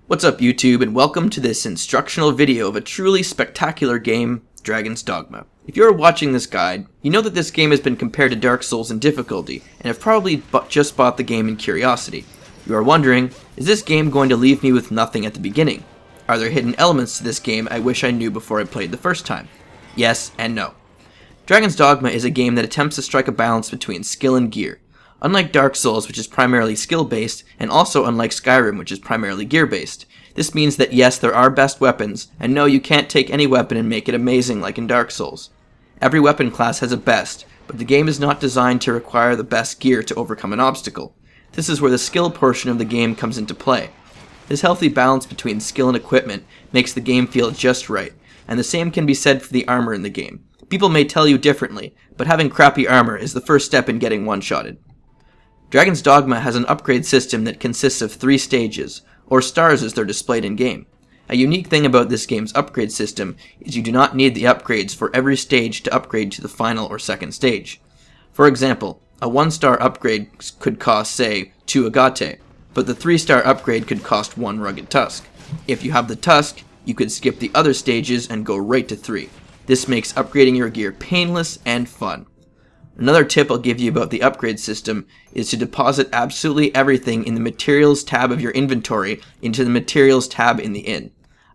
What's up YouTube, and welcome to this instructional video of a truly spectacular game, Dragon's Dogma. If you're watching this guide, you know that this game has been compared to Dark Souls in difficulty, and have probably just bought the game in curiosity. You are wondering, is this game going to leave me with nothing at the beginning? Are there hidden elements to this game I wish I knew before I played the first time? Yes and no. Dragon's Dogma is a game that attempts to strike a balance between skill and gear. Unlike Dark Souls, which is primarily skill-based, and also unlike Skyrim, which is primarily gear-based. This means that yes, there are best weapons, and no, you can't take any weapon and make it amazing like in Dark Souls. Every weapon class has a best, but the game is not designed to require the best gear to overcome an obstacle. This is where the skill portion of the game comes into play. This healthy balance between skill and equipment makes the game feel just right, and the same can be said for the armor in the game. People may tell you differently, but having crappy armor is the first step in getting one-shotted. Dragon's Dogma has an upgrade system that consists of 3 stages, or stars as they're displayed in-game. A unique thing about this game's upgrade system is you do not need the upgrades for every stage to upgrade to the final or second stage. For example, a 1-star upgrade could cost, say, 2 agate, but the 3-star upgrade could cost 1 rugged tusk. If you have the tusk, you could skip the other stages and go right to 3. This makes upgrading your gear painless and fun. Another tip I'll give you about the upgrade system is to deposit absolutely everything in the materials tab of your inventory into the materials tab in the inn.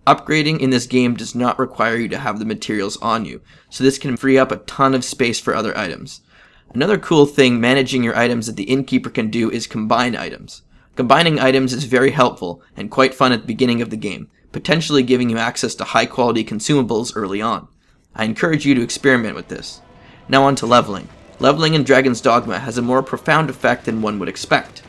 Upgrading in this game does not require you to have the materials on you, so this can free up a ton of space for other items. Another cool thing managing your items that the innkeeper can do is combine items. Combining items is very helpful and quite fun at the beginning of the game, potentially giving you access to high quality consumables early on. I encourage you to experiment with this. Now on to leveling. Leveling in Dragon's Dogma has a more profound effect than one would expect.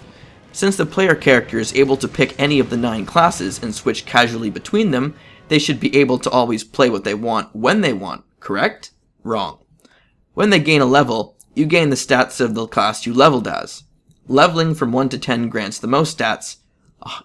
Since the player character is able to pick any of the 9 classes and switch casually between them, they should be able to always play what they want when they want, correct? Wrong. When they gain a level, you gain the stats of the class you leveled as. Leveling from 1 to 10 grants the most stats,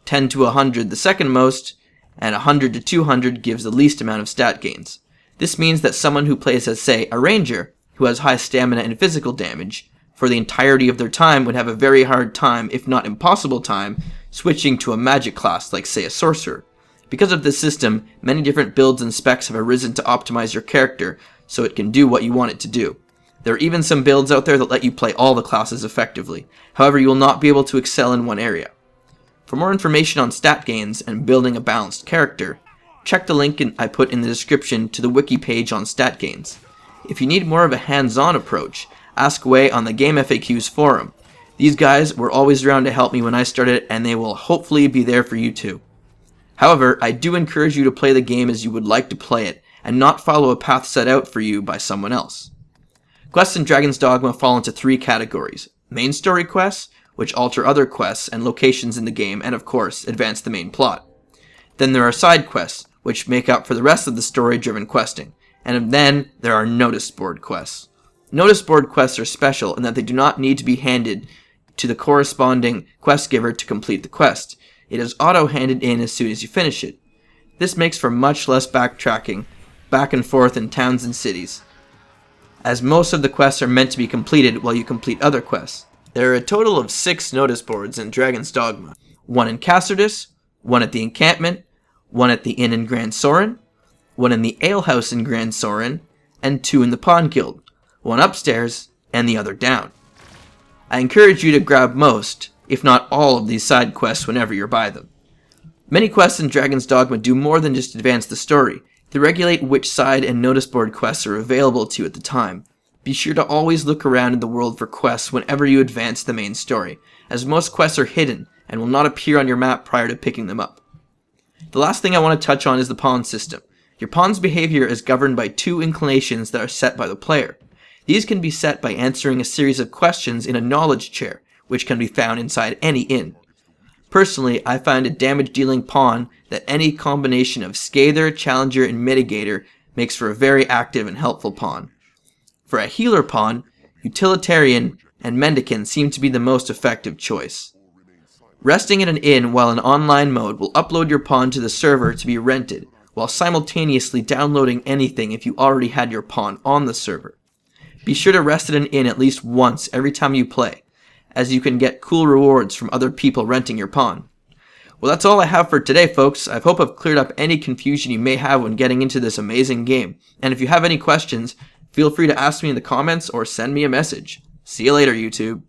10 to 100 the second most, and 100 to 200 gives the least amount of stat gains. This means that someone who plays as, say, a ranger, who has high stamina and physical damage, for the entirety of their time would have a very hard time, if not impossible time, switching to a magic class like, say, a sorcerer. Because of this system, many different builds and specs have arisen to optimize your character so it can do what you want it to do. There are even some builds out there that let you play all the classes effectively. However, you will not be able to excel in one area. For more information on stat gains and building a balanced character, check the link I put in the description to the wiki page on stat gains. If you need more of a hands-on approach, ask away on the Game FAQs forum. These guys were always around to help me when I started, and they will hopefully be there for you too. However, I do encourage you to play the game as you would like to play it, and not follow a path set out for you by someone else. Quests in Dragon's Dogma fall into 3 categories: main story quests, which alter other quests and locations in the game, and of course, advance the main plot. Then there are side quests, which make up for the rest of the story-driven questing. And then there are Noticeboard Quests. Noticeboard Quests are special in that they do not need to be handed to the corresponding quest giver to complete the quest. It is auto-handed in as soon as you finish it. This makes for much less backtracking, back and forth in towns and cities, as most of the quests are meant to be completed while you complete other quests. There are a total of 6 noticeboards in Dragon's Dogma. 1 in Cassardus, 1 at the encampment, 1 at the inn in Grand Soren, 1 in the alehouse in Grand Soren, and 2 in the Pawn Guild, 1 upstairs, and the other down. I encourage you to grab most, if not all, of these side quests whenever you're by them. Many quests in Dragon's Dogma do more than just advance the story. They regulate which side and noticeboard quests are available to you at the time. Be sure to always look around in the world for quests whenever you advance the main story, as most quests are hidden and will not appear on your map prior to picking them up. The last thing I want to touch on is the pawn system. Your pawn's behavior is governed by 2 inclinations that are set by the player. These can be set by answering a series of questions in a knowledge chair, which can be found inside any inn. Personally, I find a damage-dealing pawn that any combination of Scather, Challenger, and Mitigator makes for a very active and helpful pawn. For a healer pawn, Utilitarian and Mendicant seem to be the most effective choice. Resting in an inn while in online mode will upload your pawn to the server to be rented, while simultaneously downloading anything if you already had your pawn on the server. Be sure to rest at an inn at least once every time you play, as you can get cool rewards from other people renting your pawn. Well, that's all I have for today, folks. I hope I've cleared up any confusion you may have when getting into this amazing game. And if you have any questions, feel free to ask me in the comments or send me a message. See you later, YouTube.